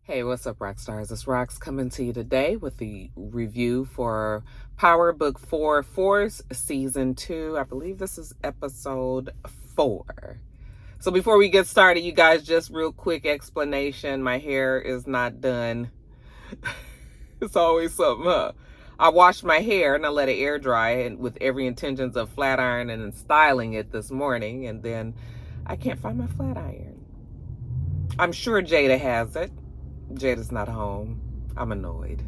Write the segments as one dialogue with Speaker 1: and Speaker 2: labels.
Speaker 1: Hey, what's up, rock stars? It's Rox coming to you today with the review for Power Book 4, Force Season 2. I believe this is episode 4. So before we get started, you guys, just real quick explanation. My hair is not done. It's always something, huh? I washed my hair and I let it air dry and with every intentions of flat ironing and styling it this morning. And then I can't find my flat iron. I'm sure Jada has it. Jada's not home. I'm annoyed.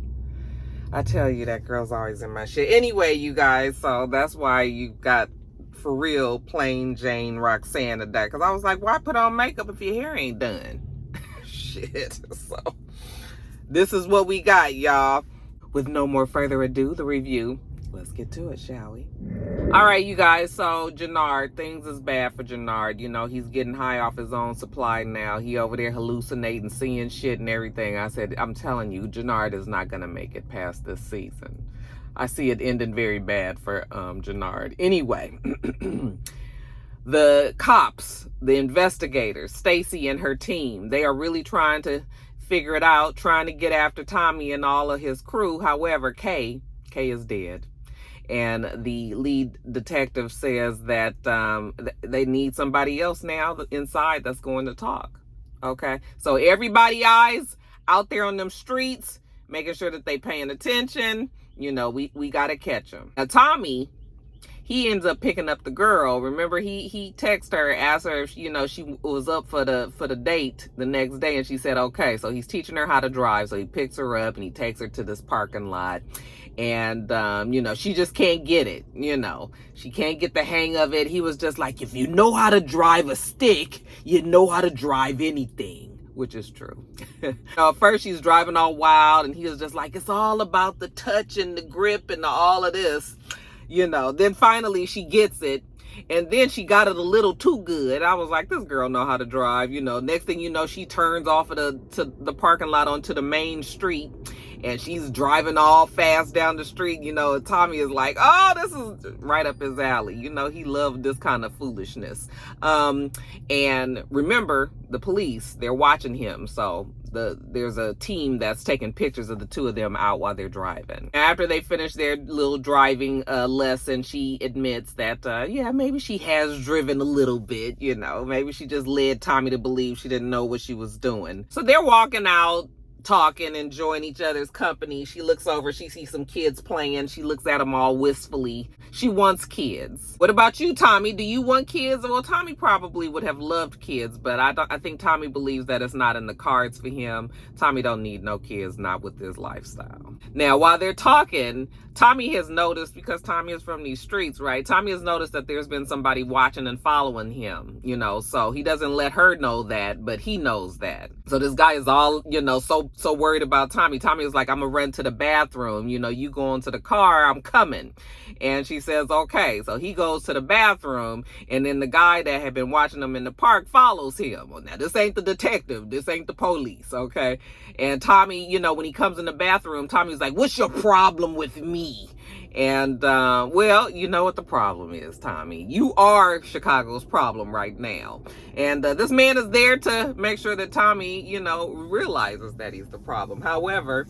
Speaker 1: I tell you, that girl's always in my shit. Anyway, you guys, so that's why you got, for real, plain Jane Roxanne today. Because I was like, why put on makeup if your hair ain't done? Shit. So, this is what we got, y'all. With no more further ado, the review. Let's get to it, shall we? All right, you guys, so Jenard, things is bad for Jenard. You know, he's getting high off his own supply now. He over there hallucinating, seeing shit and everything. I said, I'm telling you, Jenard is not going to make it past this season. I see it ending very bad for Jenard. Anyway, the cops, the investigators, Stacy and her team, they are really trying to figure it out, trying to get after Tommy and all of his crew. However, Kay is dead. And the lead detective says that they need somebody else now inside that's going to talk. Okay? So everybody eyes out there on them streets, making sure that they paying attention. You know, we got to catch them. Now, Tommy, he ends up picking up the girl. Remember, he texted her, asked her if, you know, she was up for the date the next day, and she said, okay. So he's teaching her how to drive. So he picks her up and he takes her to this parking lot. And, you know, she just can't get it, you know. She can't get the hang of it. He was just like, if you know how to drive a stick, you know how to drive anything, which is true. First, she's driving all wild, and he was just like, it's all about the touch and the grip and all of this, you know. Then finally, she gets it. And then she got it a little too good. I was like, this girl know how to drive, you know. Next thing you know, she turns off of the parking lot onto the main street. And she's driving all fast down the street, you know. Tommy is like, oh, this is right up his alley. You know, he loved this kind of foolishness. And remember, the police, they're watching him. So there's a team that's taking pictures of the two of them out while they're driving. After they finish their little driving lesson, she admits that, yeah, maybe she has driven a little bit, you know. Maybe she just led Tommy to believe she didn't know what she was doing. So they're walking out, talking, enjoying each other's company. She looks over, she sees some kids playing. She looks at them all wistfully. She wants kids. What about you, Tommy? Do you want kids? Well, Tommy probably would have loved kids, but I think Tommy believes that it's not in the cards for him. Tommy don't need no kids, not with his lifestyle. Now, while they're talking, Tommy has noticed, because Tommy is from these streets, right? Tommy has noticed that there's been somebody watching and following him, you know, so he doesn't let her know that, but he knows that. So this guy is all, you know, so worried about Tommy. Tommy is like, I'm gonna run to the bathroom, you know, you go into the car, I'm coming. And she says, okay. So he goes to the bathroom, and then the guy that had been watching him in the park follows him. Well, now this ain't the detective, this ain't the police, okay? And Tommy, you know, when he comes in the bathroom, Tommy's like, what's your problem with me? And, well, you know what the problem is, Tommy. You are Chicago's problem right now. And this man is there to make sure that Tommy, you know, realizes that he's the problem. However,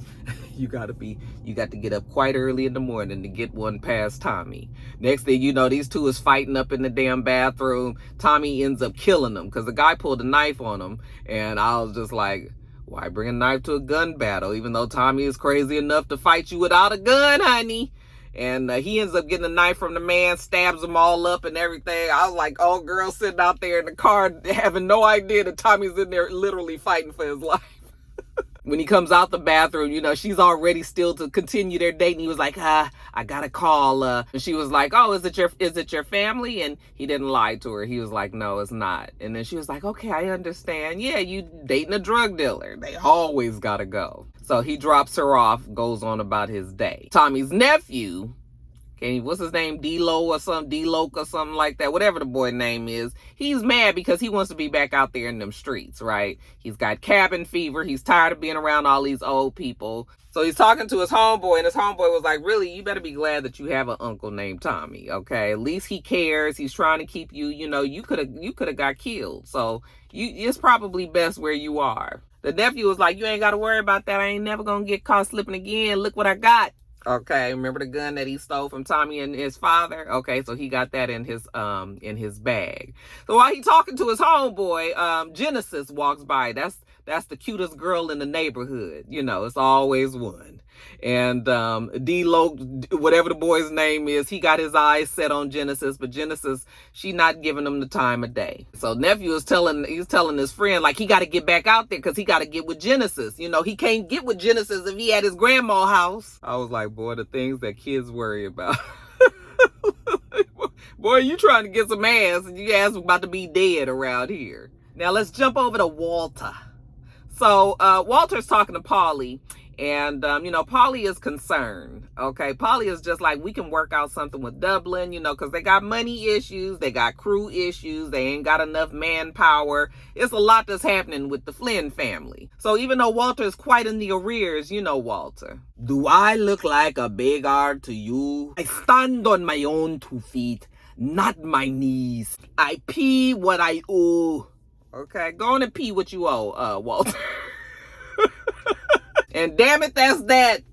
Speaker 1: you got to get up quite early in the morning to get one past Tommy. Next thing you know, these two is fighting up in the damn bathroom. Tommy ends up killing them because the guy pulled a knife on him. And I was just like, why bring a knife to a gun battle? Even though Tommy is crazy enough to fight you without a gun, honey. And he ends up getting a knife from the man, stabs them all up and everything. I was like, oh, girl sitting out there in the car having no idea that Tommy's in there literally fighting for his life. When he comes out the bathroom, you know, she's all ready still to continue their date. And he was like, I got a call. And she was like, oh, is it your family? And he didn't lie to her. He was like, no, it's not. And then she was like, okay, I understand. Yeah, you dating a drug dealer. They always got to go. So he drops her off, goes on about his day. Tommy's nephew, what's his name? D-Lo or something like that. Whatever the boy name is. He's mad because he wants to be back out there in them streets, right? He's got cabin fever. He's tired of being around all these old people. So he's talking to his homeboy, and his homeboy was like, really, you better be glad that you have an uncle named Tommy, okay? At least he cares. He's trying to keep you, you know, you could have got killed. So it's probably best where you are. The nephew was like, you ain't got to worry about that. I ain't never going to get caught slipping again. Look what I got. Okay, remember the gun that he stole from Tommy and his father? Okay, so he got that in his bag. So while he talking to his homeboy, Genesis walks by. That's the cutest girl in the neighborhood. You know, it's always one. And D-Lo, whatever the boy's name is, he got his eyes set on Genesis, but Genesis, she not giving him the time of day. So nephew is telling his friend, like, he got to get back out there because he got to get with Genesis. You know, he can't get with Genesis if he at his grandma's house. I was like, boy, the things that kids worry about. Boy, you trying to get some ass and your ass about to be dead around here. Now let's jump over to Walter. So Walter's talking to Paulie, and Paulie is concerned. Okay, Paulie is just like, we can work out something with Dublin, because they got money issues, they got crew issues, they ain't got enough manpower. It's a lot that's happening with the Flynn family. So even though Walter is quite in the arrears, Walter. Do I look like a beggar to you? I stand on my own 2 feet, not my knees. I pee what I owe. Okay, go on and pee what you owe, Walter. And damn it, that's that.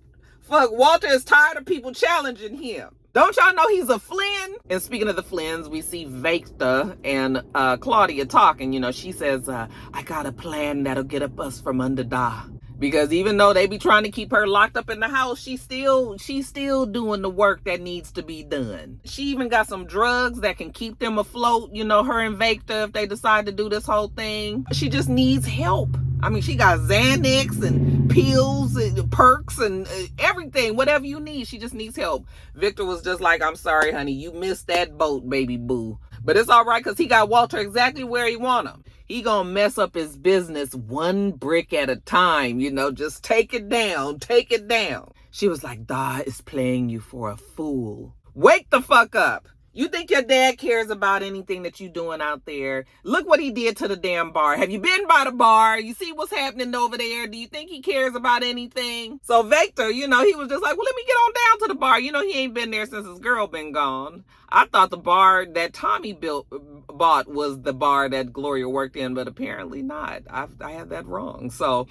Speaker 1: Fuck, Walter is tired of people challenging him. Don't y'all know he's a Flynn? And speaking of the Flynns, we see Victor and Claudia talking. She says, I got a plan that'll get us from under da. Because even though they be trying to keep her locked up in the house, she's still doing the work that needs to be done. She even got some drugs that can keep them afloat, her and Victor, if they decide to do this whole thing. She just needs help. I mean, she got Xanax and pills and perks and everything, whatever you need. She just needs help. Victor was just like, I'm sorry, honey, you missed that boat, baby boo. But it's all right because he got Walter exactly where he want him. He gonna mess up his business 1 brick at a time, just take it down, take it down. She was like, Da is playing you for a fool. Wake the fuck up. You think your dad cares about anything that you doing out there? Look what he did to the damn bar. Have you been by the bar? You see what's happening over there? Do you think he cares about anything? So Victor, he was just like, well, let me get on down to the bar. He ain't been there since his girl been gone. I thought the bar that Tommy bought was the bar that Gloria worked in, but apparently not. I had that wrong. So,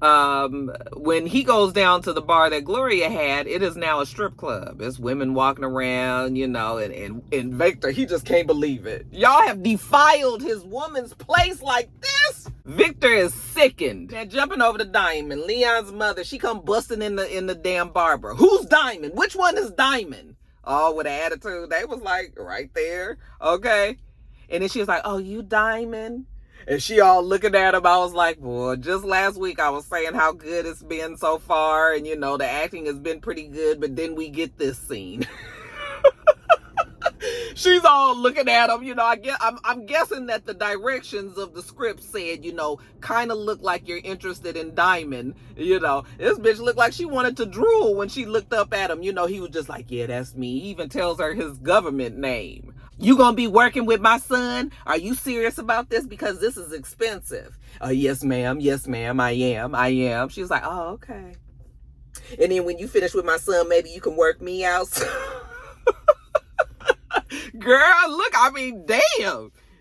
Speaker 1: when he goes down to the bar that Gloria had, it is now a strip club. It's women walking around, and Victor, he just can't believe it. Y'all have defiled his woman's place like this? Victor is sickened. Now jumping over to Diamond, Leon's mother, she come busting in the damn barber. Who's Diamond? Which one is Diamond? Oh, with an attitude. They was like, right there. Okay. And then she was like, oh, you Diamond? And she all looking at him. I was like, boy, just last week I was saying how good it's been so far. And, the acting has been pretty good. But then we get this scene. She's all looking at him. I'm guessing that the directions of the script said, kind of look like you're interested in Diamond. This bitch looked like she wanted to drool when she looked up at him. He was just like, yeah, that's me. He even tells her his government name. You gonna be working with my son? Are you serious about this? Because this is expensive. Yes, ma'am. Yes, ma'am. I am. She's like, oh, okay. And then when you finish with my son, maybe you can work me out. Girl, look, I mean, damn.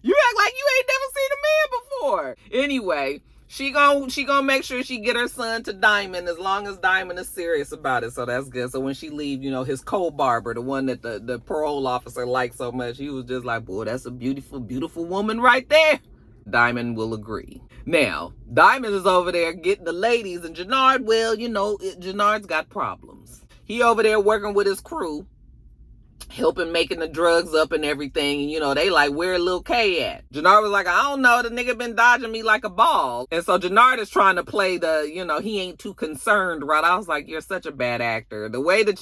Speaker 1: You act like you ain't never seen a man before. Anyway, she gonna make sure she get her son to Diamond as long as Diamond is serious about it. So that's good. So when she leave, his co-barber, the one that the parole officer liked so much, he was just like, boy, that's a beautiful, beautiful woman right there. Diamond will agree. Now, Diamond is over there getting the ladies, and Jenard, well, Jenard's got problems. He over there working with his crew, helping making the drugs up and everything. And, they like, where Lil K at? Jenard was like, I don't know. The nigga been dodging me like a ball. And so Jenard is trying to play he ain't too concerned, right? I was like, you're such a bad actor. The way that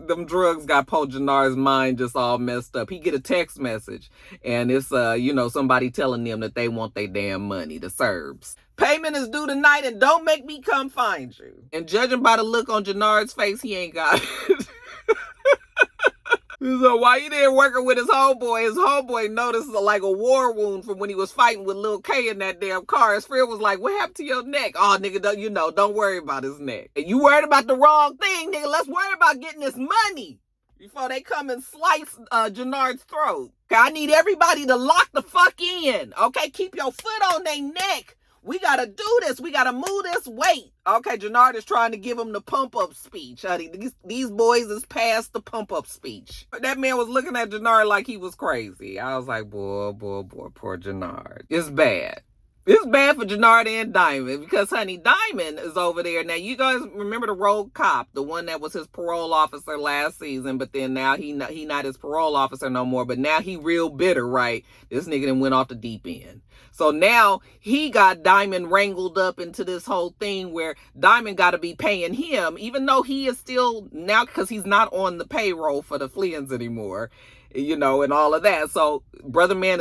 Speaker 1: them drugs got Paul Jenard's mind just all messed up. He get a text message and it's, somebody telling them that they want their damn money, the Serbs. Payment is due tonight and don't make me come find you. And judging by the look on Jenard's face, he ain't got it. So while he there working with his homeboy noticed like a war wound from when he was fighting with Lil K in that damn car. His friend was like, what happened to your neck? Oh, nigga, don't worry about his neck. And you worried about the wrong thing, nigga. Let's worry about getting this money. before they come and slice Jenard's throat. Okay, I need everybody to lock the fuck in. Okay, keep your foot on their neck. We gotta do this. We gotta move this weight. Okay, Jenard is trying to give him the pump-up speech. Honey, these boys is past the pump-up speech. That man was looking at Jenard like he was crazy. I was like, boy, poor Jenard. It's bad. It's bad for Jenard and Diamond because, honey, Diamond is over there. Now, you guys remember the rogue cop, the one that was his parole officer last season, but then now he not his parole officer no more, but now he real bitter, right? This nigga done went off the deep end. So now he got Diamond wrangled up into this whole thing where Diamond got to be paying him, even though he is still now, because he's not on the payroll for the Flynn's anymore, you know, and all of that. So brother man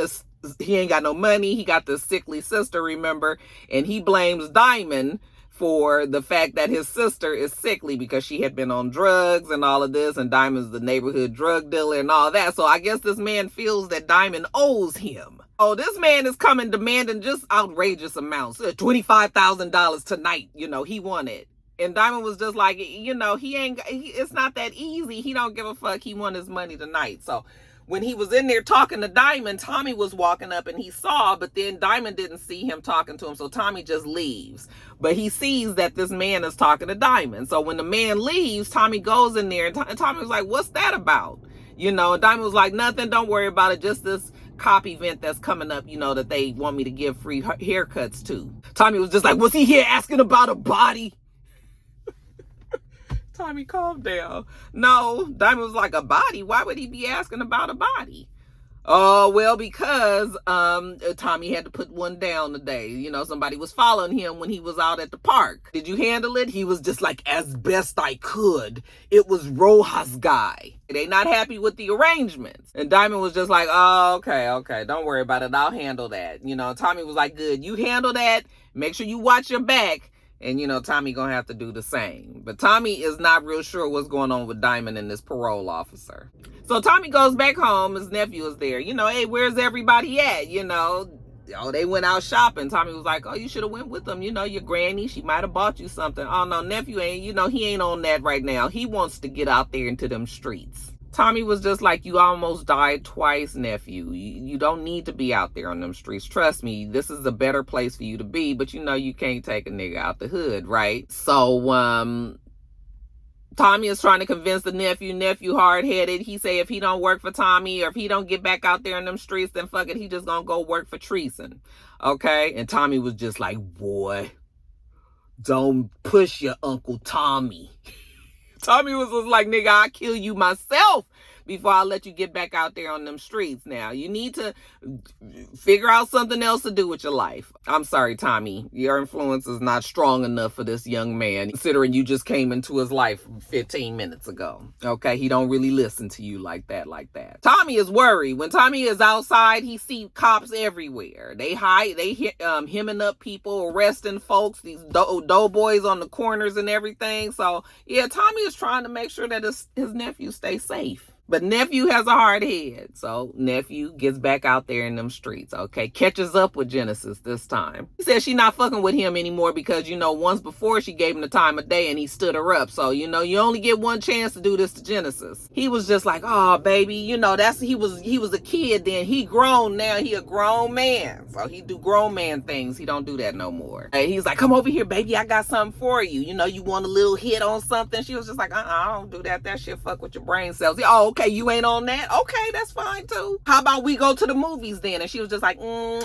Speaker 1: he ain't got no money. He got this sickly sister, remember? And he blames Diamond for the fact that his sister is sickly because she had been on drugs and all of this. And Diamond's the neighborhood drug dealer and all that. So I guess this man feels that Diamond owes him. Oh, this man is coming demanding just outrageous amounts. $25,000 tonight. You know, he wanted. And Diamond was just like, you know, it's not that easy. He don't give a fuck. He won his money tonight. So when he was in there talking to Diamond, Tommy was walking up and he saw, but then Diamond didn't see him talking to him. So Tommy just leaves. But he sees that this man is talking to Diamond. So when the man leaves, Tommy goes in there and Tommy was like, what's that about? You know, and Diamond was like, nothing, don't worry about it. Just this cop event that's coming up, you know, that they want me to give free haircuts to. Tommy was just like, was he here asking about a body? Tommy, calm down. No, Diamond was like, a body? Why would he be asking about a body? Oh, well, because Tommy had to put one down today. You know, somebody was following him when he was out at the park. Did you handle it? He was just like, as best I could. It was Rojas' guy. They not happy with the arrangements. And Diamond was just like, oh, okay. Don't worry about it. I'll handle that. You know, Tommy was like, good. You handle that. Make sure you watch your back. And, you know, Tommy gonna have to do the same. But Tommy is not real sure what's going on with Diamond and this parole officer. So Tommy goes back home. His nephew is there. You know, hey, where's everybody at? You know, oh, they went out shopping. Tommy was like, oh, you should have went with them. You know, your granny, she might have bought you something. Oh, no, nephew ain't, you know, he ain't on that right now. He wants to get out there into them streets. Tommy was just like, you almost died twice, nephew. You don't need to be out there on them streets. Trust me, this is a better place for you to be, but you know you can't take a nigga out the hood, right? So, Tommy is trying to convince the nephew hard-headed. He say if he don't work for Tommy or if he don't get back out there in them streets, then fuck it, he just gonna go work for treason, okay? And Tommy was just like, boy, don't push your Uncle Tommy. Tommy was just like, nigga, I'll kill you myself before I let you get back out there on them streets now. You need to figure out something else to do with your life. I'm sorry, Tommy. Your influence is not strong enough for this young man, considering you just came into his life 15 minutes ago. Okay? He don't really listen to you like that. Tommy is worried. When Tommy is outside, he see cops everywhere. They hemming up people, arresting folks, these doughboys on the corners and everything. So, yeah, Tommy is trying to make sure that his nephew stays safe. But nephew has a hard head. So nephew gets back out there in them streets, okay? Catches up with Genesis this time. He says she not fucking with him anymore because, you know, once before she gave him the time of day and he stood her up. So, you know, you only get one chance to do this to Genesis. He was just like, oh, baby, you know, he was a kid then. He grown now. He a grown man. So he do grown man things. He don't do that no more. Hey, he's like, come over here, baby. I got something for you. You know, you want a little hit on something? She was just like, I don't do that. That shit fuck with your brain cells. Oh, okay. You ain't on that? Okay, that's fine too. How about we go to the movies then? And she was just like,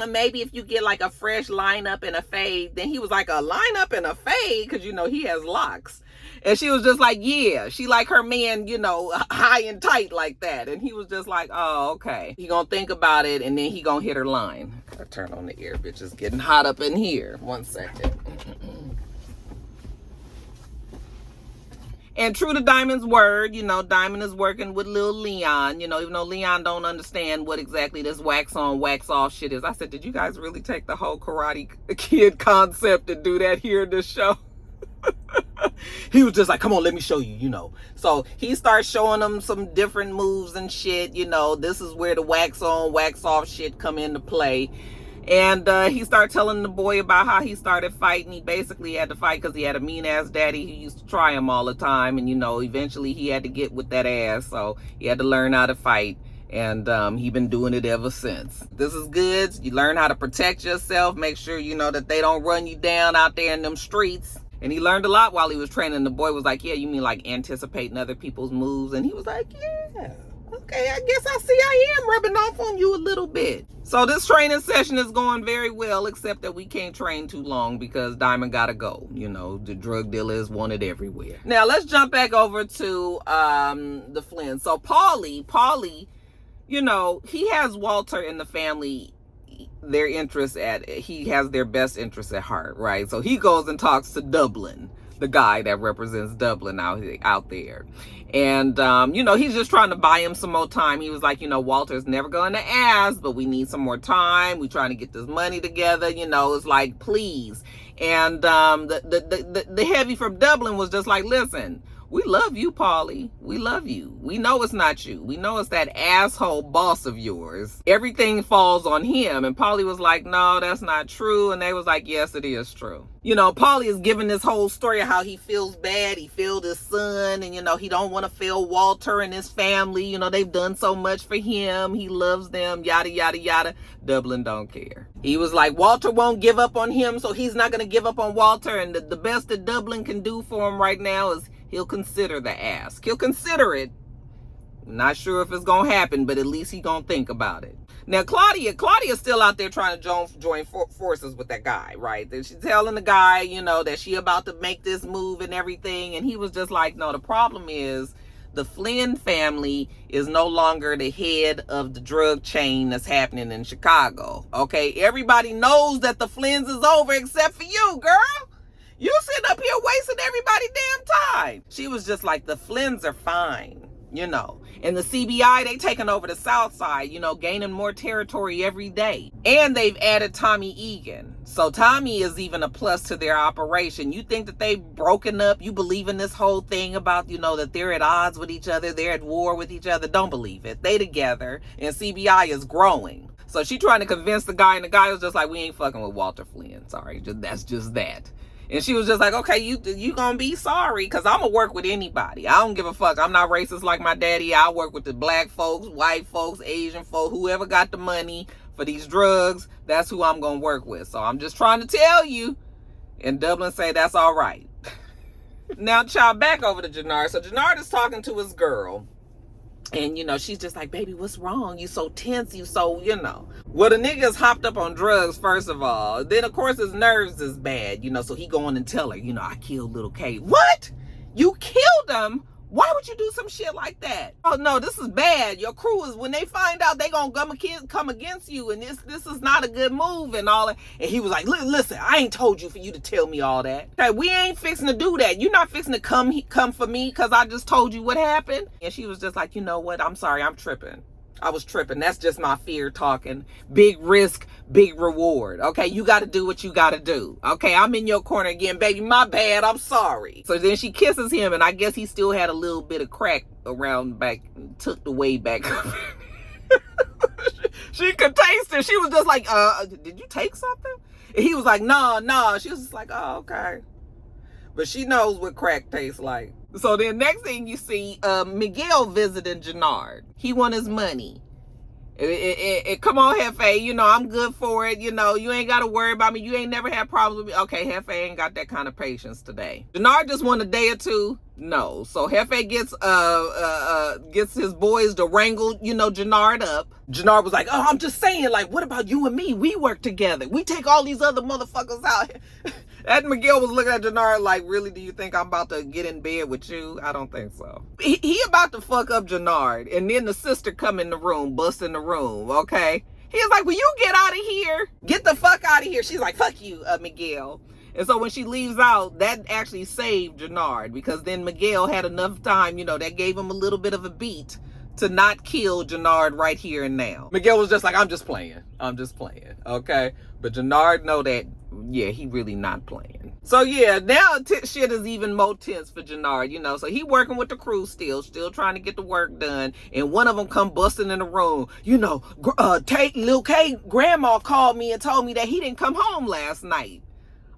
Speaker 1: maybe if you get like a fresh lineup and a fade. Then he was like, a lineup and a fade? Because, you know, he has locks. And she was just like, yeah, she like her man, you know, high and tight like that. And he was just like, oh, okay. He gonna think about it and then he gonna hit her line. Gotta turn on the air, bitch. It's getting hot up in here. 1 second. And true to Diamond's word, you know, Diamond is working with Lil Leon, you know, even though Leon don't understand what exactly this wax on, wax off shit is. I said, did you guys really take the whole Karate Kid concept and do that here in this show? He was just like, come on, let me show you, you know. So he starts showing them some different moves and shit, you know. This is where the wax on, wax off shit come into play. And he started telling the boy about how he started fighting. He basically had to fight because he had a mean ass daddy who used to try him all the time. And, eventually he had to get with that ass. So he had to learn how to fight. And he been doing it ever since. This is good. You learn how to protect yourself. Make sure, that they don't run you down out there in them streets. And he learned a lot while he was training. The boy was like, yeah, you mean like anticipating other people's moves? And he was like, yeah. Okay, I guess I am rubbing off on you a little bit. So this training session is going very well, except that we can't train too long because Diamond gotta go. The drug dealer is wanted everywhere. Now let's jump back over to the Flynn. So Paulie, he has Walter and the family, he has their best interests at heart, right? So he goes and talks to Dublin, the guy that represents Dublin out there. And, he's just trying to buy him some more time. He was like, Walter's never going to ask, but we need some more time. We're trying to get this money together. It's like, please. And the heavy from Dublin was just like, listen, we love you, Paulie. We love you. We know it's not you. We know it's that asshole boss of yours. Everything falls on him. And Paulie was like, no, that's not true. And they was like, yes, it is true. Paulie is giving this whole story of how he feels bad. He failed his son. And, he don't want to fail Walter and his family. They've done so much for him. He loves them, yada, yada, yada. Dublin don't care. He was like, Walter won't give up on him, so he's not going to give up on Walter. And the best that Dublin can do for him right now is he'll consider the ask. He'll consider it. Not sure if it's going to happen, but at least he's going to think about it. Now, Claudia's still out there trying to join forces with that guy, right? She's telling the guy, that she about to make this move and everything. And he was just like, no, the problem is the Flynn family is no longer the head of the drug chain that's happening in Chicago. Okay, everybody knows that the Flynn's is over except for you, girl. You sitting up here wasting everybody's damn time. She was just like, the Flynn's are fine, And the CBI, they taking over the South Side, gaining more territory every day. And they've added Tommy Egan. So Tommy is even a plus to their operation. You think that they've broken up? You believe in this whole thing about, that they're at odds with each other, they're at war with each other? Don't believe it. They together, and CBI is growing. So she trying to convince the guy, and the guy was just like, we ain't fucking with Walter Flynn. Sorry, that's just that. And she was just like, okay, you gonna be sorry, because I'm gonna work with anybody. I don't give a fuck. I'm not racist like my daddy. I work with the black folks, white folks, Asian folks, whoever got the money for these drugs, that's who I'm gonna work with. So I'm just trying to tell you. And Dublin say that's all right. Now, child, back over to Jenard. So Jenard is talking to his girl. And, she's just like, baby, what's wrong? You so tense. You so, Well, the nigga's hopped up on drugs, first of all. Then, of course, his nerves is bad, so he go on and tell her, I killed little K. What? You killed him? Why would you do some shit like that? Oh, no, this is bad. Your crew is, when they find out, they gonna come against you. And this is not a good move and all that. And he was like, listen, I ain't told you for you to tell me all that. Okay, we ain't fixing to do that. You're not fixing to come for me because I just told you what happened. And she was just like, you know what? I'm sorry, I'm tripping. I was tripping. That's just my fear talking. Big risk, big reward. Okay, you got to do what you got to do. Okay, I'm in your corner again, baby. My bad. I'm sorry. So then she kisses him, and I guess he still had a little bit of crack around back, took the way back. She could taste it. She was just like, did you take something? And he was like, no. She was just like, oh, okay. But she knows what crack tastes like. So then next thing you see, Miguel visiting Jenard. He want his money. Come on, Jefe, I'm good for it. You ain't got to worry about me. You ain't never had problems with me. Okay, Jefe ain't got that kind of patience today. Jenard just want a day or two. No. So Jefe gets his boys to wrangle, Jenard up. Jenard was like, oh, I'm just saying, like, what about you and me? We work together. We take all these other motherfuckers out. That Miguel was looking at Jenard like, really, do you think I'm about to get in bed with you? I don't think so. He about to fuck up Jenard. And then the sister come in the room, bust in the room, okay? He's like, will you get out of here? Get the fuck out of here. She's like, fuck you, Miguel. And so when she leaves out, that actually saved Jenard, because then Miguel had enough time, that gave him a little bit of a beat to not kill Jenard right here and now. Miguel was just like, I'm just playing, okay? But Jenard know that, yeah, he really not playing. So yeah, now shit is even more tense for Jenard, you know. So he working with the crew still trying to get the work done. And one of them come busting in the room. You know, Lil K grandma called me and told me that he didn't come home last night.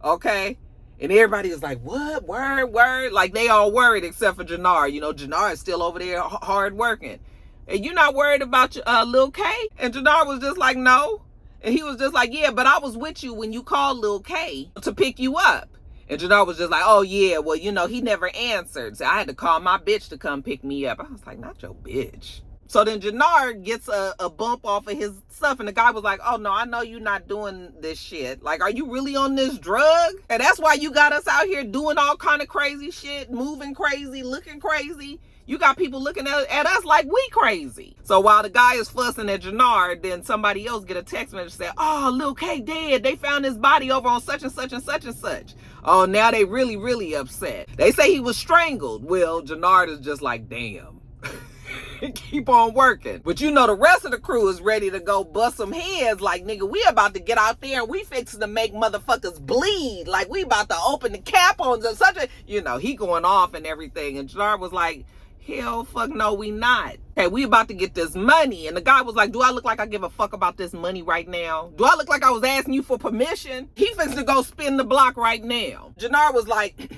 Speaker 1: Okay? And everybody is like, what? Word? Like, they all worried except for Jenard. You know, Jenard is still over there hard working. And you not worried about Lil K? And Jenard was just like, no. And he was just like, yeah, but I was with you when you called Lil K to pick you up. And Jenard was just like, oh, yeah, well, you know, he never answered. So I had to call my bitch to come pick me up. I was like, not your bitch. So then Jenard gets a bump off of his stuff. And the guy was like, oh, no, I know you're not doing this shit. Like, are you really on this drug? And that's why you got us out here doing all kind of crazy shit, moving crazy, looking crazy. You got people looking at us like we crazy. So while the guy is fussing at Jenard, then somebody else get a text message saying, oh, Lil K dead. They found his body over on such and such and such and such. Oh, now they really upset. They say he was strangled. Well, Jenard is just like, damn. Keep on working. But you know, the rest of the crew is ready to go bust some heads like, nigga, we about to get out there and we fixing to make motherfuckers bleed. Like, we about to open the cap on such a, you know, he going off and everything. And Jenard was like, hell fuck no, we not. Hey, we about to get this money. And the guy was like, do I look like I give a fuck about this money right now? Do I look like I was asking you for permission? He fixing to go spin the block right now. Jenard was like,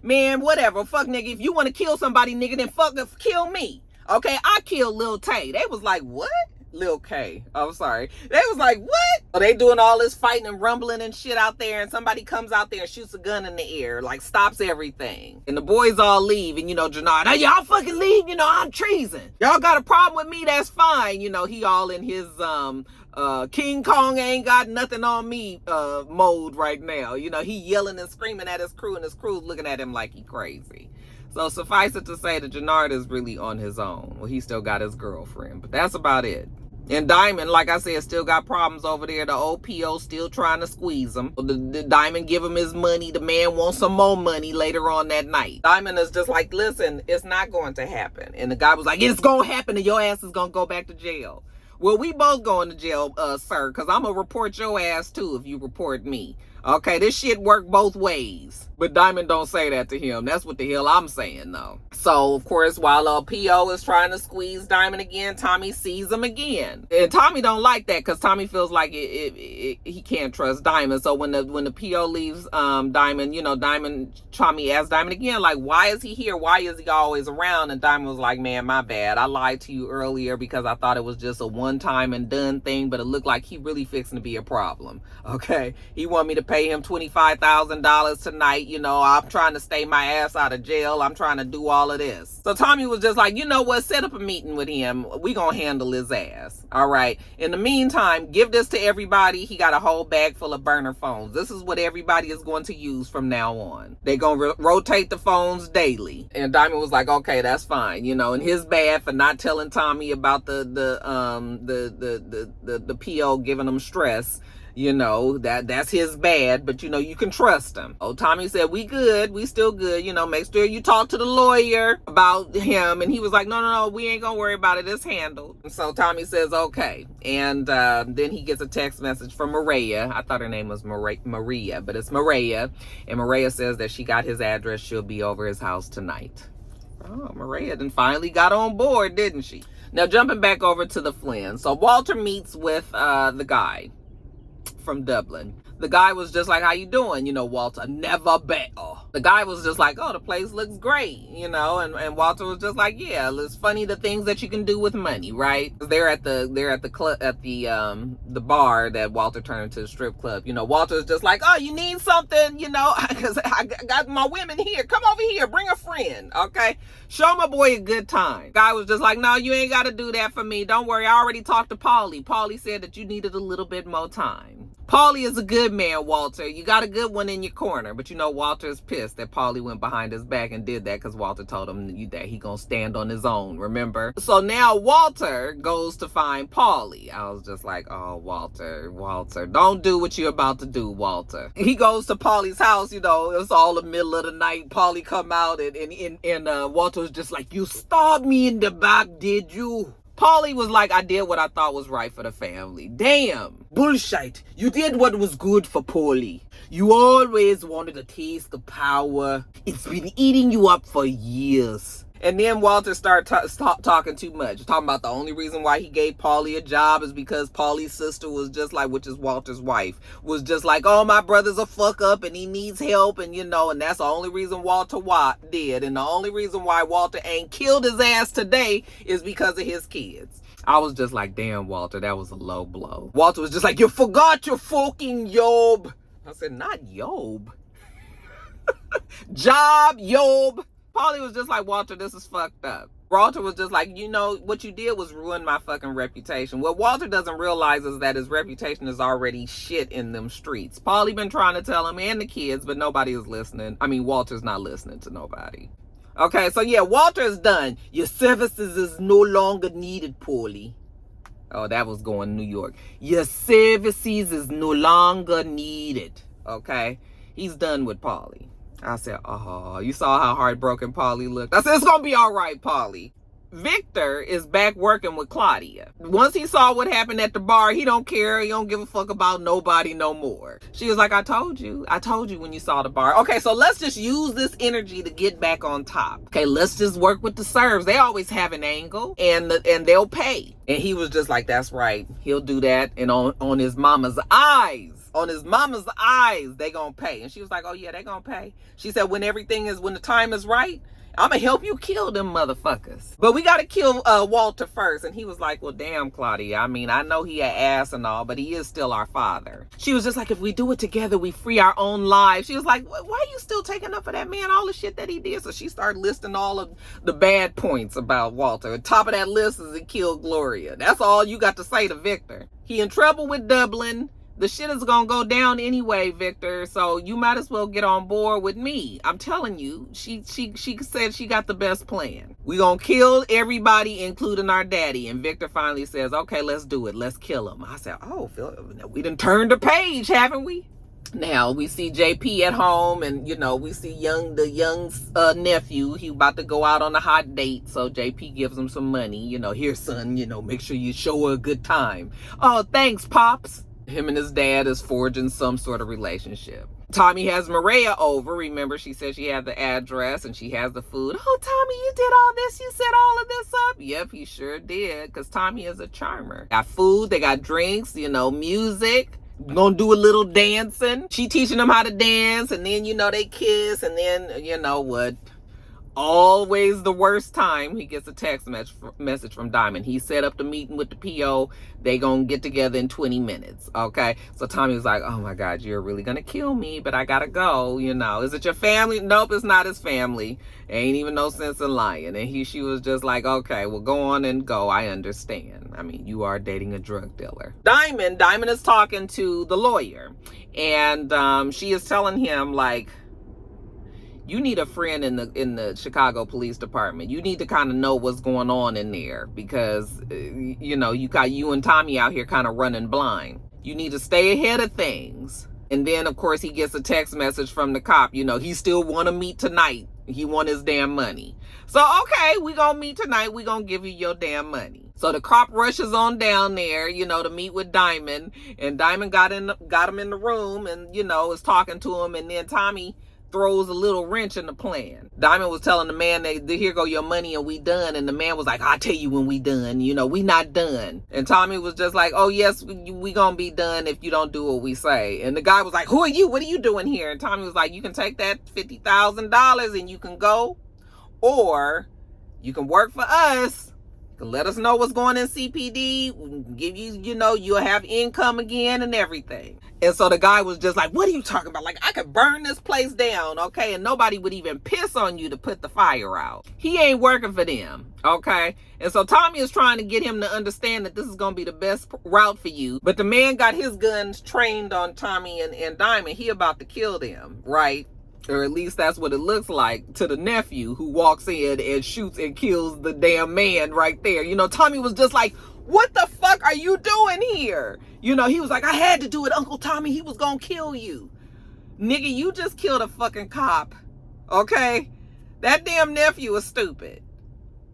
Speaker 1: man, whatever. Fuck, nigga. If you want to kill somebody, nigga, then fuck, kill me. Okay, I killed Lil Tay. They was like, what? Lil K. I'm sorry. They was like, what? So they doing all this fighting and rumbling and shit out there, and somebody comes out there and shoots a gun in the air, like stops everything. And the boys all leave, and you know, Jenard, now y'all fucking leave, you know, I'm treason. Y'all got a problem with me, that's fine. You know, he all in his King Kong ain't got nothing on me mode right now. You know, he yelling and screaming at his crew, and his crew's looking at him like he crazy. So suffice it to say that Jenard is really on his own. Well, he still got his girlfriend, but that's about it. And Diamond, like I said, still got problems over there. The OPO still trying to squeeze him. The Diamond give him his money. The man wants some more money later on that night. Diamond is just like, listen, it's not going to happen. And the guy was like, it's going to happen and your ass is going to go back to jail. Well, we both going to jail, sir, because I'm going to report your ass too if you report me. Okay, this shit work both ways. But Diamond don't say that to him. That's what the hell I'm saying, though. So, of course, while P.O. is trying to squeeze Diamond again, Tommy sees him again. And Tommy don't like that because Tommy feels like he can't trust Diamond. So when the P.O. leaves Diamond, you know, Tommy asks Diamond again, like, why is he here? Why is he always around? And Diamond was like, man, my bad. I lied to you earlier because I thought it was just a one-time and done thing, but it looked like he really fixing to be a problem. Okay? He want me to pay him $25,000 tonight. You know, I'm trying to stay my ass out of jail. I'm trying to do all of this. So Tommy was just like, you know what? Set up a meeting with him. We gonna handle his ass. All right. In the meantime, give this to everybody. He got a whole bag full of burner phones. This is what everybody is going to use from now on. They gonna rotate the phones daily. And Diamond was like, okay, that's fine. You know, and his bad for not telling Tommy about the PO giving him stress. You know, that's his bad, but you know, you can trust him. Oh, Tommy said, we good. We still good. You know, make sure you talk to the lawyer about him. And he was like, no, we ain't gonna worry about it. It's handled. And so Tommy says, okay. And then he gets a text message from Maria. I thought her name was Maria, but it's Maria. And Maria says that she got his address. She'll be over his house tonight. Oh, Maria then finally got on board, didn't she? Now, jumping back over to the Flynn. So Walter meets with the guy from Dublin. The guy was just like, how you doing? You know, Walter, never better. The guy was just like, oh, the place looks great, you know, and Walter was just like, yeah, it's funny the things that you can do with money, right? They're at the club, at the bar that Walter turned into a strip club. You know, Walter's just like, oh, you need something, you know, because I got my women here. Come over here, bring a friend, okay? Show my boy a good time. Guy was just like, no, you ain't got to do that for me. Don't worry, I already talked to Paulie. Paulie said that you needed a little bit more time. Paulie is a good man, Walter. You got a good one in your corner. But you know, Walter's pissed that Paulie went behind his back and did that because Walter told him that he gonna stand on his own, remember? So now Walter goes to find Paulie. I was just like, oh, Walter, don't do what you're about to do, Walter. He goes to Paulie's house, you know, it's all the middle of the night. Paulie come out and Walter was just like, you stabbed me in the back, did you? Paulie was like, I did what I thought was right for the family. Damn. Bullshit. You did what was good for Paulie. You always wanted a taste of power. It's been eating you up for years. And then Walter started talking too much. Talking about the only reason why he gave Paulie a job is because Paulie's sister was just like, which is Walter's wife, was just like, oh, my brother's a fuck up and he needs help. And, you know, and that's the only reason Walter did. And the only reason why Walter ain't killed his ass today is because of his kids. I was just like, damn, Walter, that was a low blow. Walter was just like, you forgot your fucking Job. I said, not Job. Job, Job. Paulie was just like, Walter, this is fucked up. Walter was just like, you know, what you did was ruin my fucking reputation. What Walter doesn't realize is that his reputation is already shit in them streets. Paulie been trying to tell him and the kids, but nobody is listening. I mean, Walter's not listening to nobody. Okay, so yeah, Walter is done. Your services is no longer needed, Paulie. Oh, that was going New York. Your services is no longer needed. Okay, he's done with Paulie. I said, oh, you saw how heartbroken Paulie looked. I said, it's going to be all right, Paulie. Victor is back working with Claudia. Once he saw what happened at the bar, he don't care. He don't give a fuck about nobody no more. She was like, I told you when you saw the bar. Okay, so let's just use this energy to get back on top. Okay, let's just work with the serves. They always have an angle and they'll pay. And he was just like, that's right. He'll do that. And on his mama's eyes. On his mama's eyes, they gonna pay. And she was like, oh yeah, they gonna pay. She said, when the time is right, I'm gonna help you kill them motherfuckers. But we gotta kill Walter first. And he was like, well, damn, Claudia. I mean, I know he an ass and all, but he is still our father. She was just like, if we do it together, we free our own lives. She was like, why are you still taking up for that man? All the shit that he did. So she started listing all of the bad points about Walter. At top of that list is he killed Gloria. That's all you got to say to Victor. He in trouble with Dublin. The shit is gonna go down anyway, Victor, so you might as well get on board with me. I'm telling you, she said she got the best plan. We gonna kill everybody, including our daddy. And Victor finally says, okay, let's do it. Let's kill him. I said, oh, we done turned the page, haven't we? Now we see JP at home, and you know, we see the young nephew. He about to go out on a hot date, so JP gives him some money. You know, here, son, you know, make sure you show her a good time. Oh, thanks, Pops. Him and his dad is forging some sort of relationship. Tommy has Maria over. Remember, she said she had the address and she has the food. Oh, Tommy, you did all this? You set all of this up? Yep, he sure did, because Tommy is a charmer. Got food, they got drinks, you know, music. Gonna do a little dancing. She teaching them how to dance, and then, you know, they kiss, and then, you know what? Always the worst time, he gets a text message from Diamond. He set up the meeting with the PO. They gonna get together in 20 minutes. Okay, so Tommy was like, oh my God, you're really gonna kill me, but I gotta go. You know, is it your family? Nope, it's not his family. Ain't even no sense in lying. And she was just like, okay, well, go on and go. I understand. I mean, you are dating a drug dealer. Diamond is talking to the lawyer, and she is telling him, like, you need a friend in the Chicago Police Department. You need to kind of know what's going on in there, because you know, you got you and Tommy out here kind of running blind. You need to stay ahead of things. And then of course he gets a text message from the cop. You know, he still want to meet tonight. He want his damn money. So okay, we gonna meet tonight. We gonna give you your damn money. So the cop rushes on down there, you know, to meet with Diamond. And Diamond got him in the room, and you know, is talking to him. And then Tommy throws a little wrench in the plan. Diamond was telling the man that here go your money and we done. And the man was like, I'll tell you when we done. You know, we not done. And Tommy was just like, oh yes, we gonna be done if you don't do what we say. And the guy was like, who are you? What are you doing here? And Tommy was like, you can take that $50,000 and you can go, or you can work for us Let us know what's going in CPD. Give you, you'll have income again and everything. And so the guy was just like, what are you talking about? Like, I could burn this place down, okay? And nobody would even piss on you to put the fire out. He ain't working for them, okay? And so Tommy is trying to get him to understand that this is going to be the best route for you. But the man got his guns trained on Tommy and Diamond. He about to kill them, right? Or at least that's what it looks like to the nephew, who walks in and shoots and kills the damn man right there. Tommy was just like, what the fuck are you doing here? He was like, I had to do it, Uncle Tommy. He was gonna kill you. Nigga, you just killed a fucking cop. Okay? That damn nephew is stupid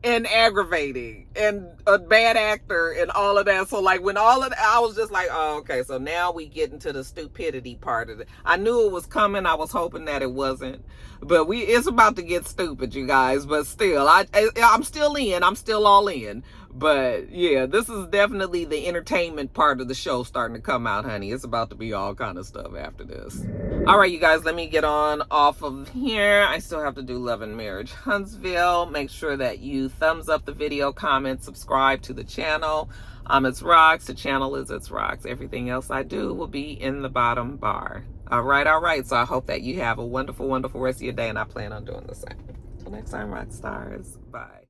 Speaker 1: and aggravating and a bad actor and all of that. So like when all of that, I was just like, oh, okay, so now we get into the stupidity part of it. I knew it was coming. I was hoping that it wasn't, but it's about to get stupid, you guys. But still, I'm still in. I'm still all in. But yeah, this is definitely the entertainment part of the show starting to come out, honey. It's about to be all kind of stuff after this. All right, you guys, let me get on off of here. I still have to do Love and Marriage Huntsville. Make sure that you thumbs up the video, comment, subscribe to the channel. I'm itsrox. The channel is itsrox. Everything else I do will be in the bottom bar. All right. So I hope that you have a wonderful, wonderful rest of your day, and I plan on doing the same. Till next time, rock stars. Bye.